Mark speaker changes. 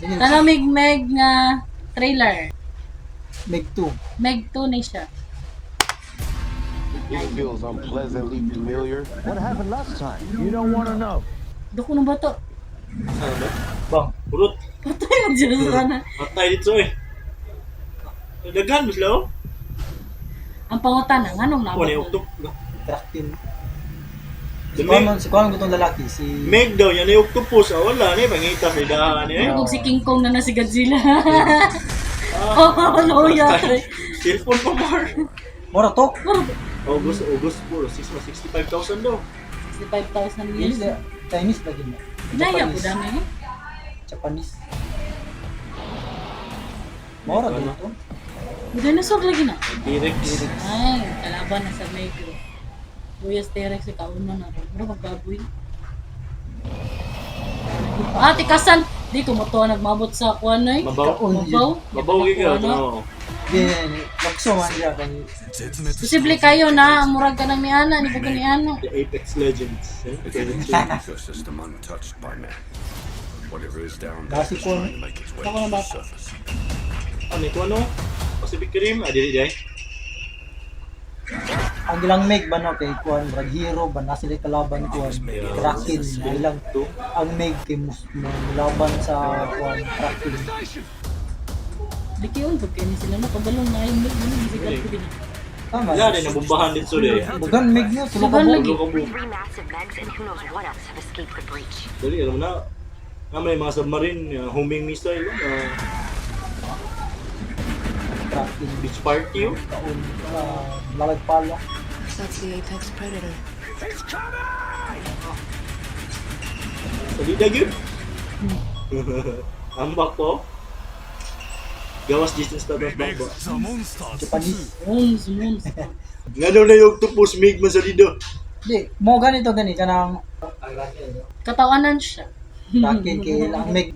Speaker 1: Tanong Meg nga trailer.
Speaker 2: Meg 2.
Speaker 1: Meg 2 ni siya.
Speaker 3: It feels unpleasantly familiar.
Speaker 4: What happened last time? You don't want to know.
Speaker 1: Dako ng bato.
Speaker 5: Ano ba?
Speaker 2: Bang.
Speaker 5: Purot.
Speaker 1: Patay mo dyan sa sana.
Speaker 5: Patay dito eh. Daghan mo sila oh.
Speaker 1: Ang pangutan na, anong
Speaker 5: Kuha na yung
Speaker 1: nabot?
Speaker 5: uktok.
Speaker 2: Traktin.
Speaker 5: Si
Speaker 2: Si Kuan gutong lalaki si
Speaker 5: Meg daw, yan yung octopus. Ah, wala na eh. Mangita sa idahan eh.
Speaker 1: Kung si King Kong na si Godzilla. Oh, no, yari.
Speaker 5: Cellphone pa mar.
Speaker 2: Mora to.
Speaker 5: August puro. 65,000 daw.
Speaker 1: 65,000
Speaker 2: Yes,
Speaker 1: years.
Speaker 2: Chinese lagi mo.
Speaker 1: Naya po dami eh.
Speaker 2: Japanese. Mora
Speaker 5: Ano?
Speaker 2: dito.
Speaker 1: May dinosaur lagi na.
Speaker 5: T-Rex.
Speaker 1: Ay, kalaban na sa Megro. Luyas T-Rex sa kauna na rin. Pero magbaboy. Ah, tikasan! Di ko mo to nagmabot sa kuwan eh.
Speaker 5: Mabaw.
Speaker 1: Mabaw?
Speaker 5: Mabaw ka
Speaker 1: Ano?
Speaker 5: ito.
Speaker 2: Yan, magso man diya kan.
Speaker 1: Posible kayo na, murag ka ng miana, ni ko ni ano.
Speaker 5: The Apex Legends. Eh?
Speaker 6: Ecosystem untouched by man. Whatever is down there
Speaker 2: Nasi
Speaker 6: is
Speaker 2: po.
Speaker 6: trying to make its way
Speaker 1: Ako
Speaker 6: to
Speaker 1: na
Speaker 6: the
Speaker 1: bata.
Speaker 6: surface.
Speaker 5: Ano ito ano? Pacific Rim? Ah, dili day.
Speaker 2: Ang ilang Meg ba no kay Kuan rag hero ba na sila kalaban Kuan. Kraken na ilang ang Meg kay laban sa Kuan Kraken.
Speaker 1: Di kayo, pag kayo sila na, pabalong na yung Meg, ano, musical ko din.
Speaker 2: Tama.
Speaker 5: Wala rin, nabumbahan din sila eh.
Speaker 2: Bugan Meg niya tulo ka
Speaker 1: Bugan
Speaker 2: mo.
Speaker 1: lagi.
Speaker 5: Tulo ka mo.
Speaker 7: Three massive megs and who knows what else have escaped the breach.
Speaker 5: Dali, alam mo na. Nga may mga submarine, homing missile,
Speaker 2: Kraken
Speaker 5: beach party yun.
Speaker 2: kaon lalagpala.
Speaker 7: That's the apex predator.
Speaker 5: Salida yun. Ambak ko. Gawas distance na tapos bakba.
Speaker 2: Japanese.
Speaker 1: Mons.
Speaker 5: Nga daw na yung octopus, mig man salida.
Speaker 2: Di, mo ganito gani kanang
Speaker 1: Katawanan siya.
Speaker 2: Kraken kay ilang Meg.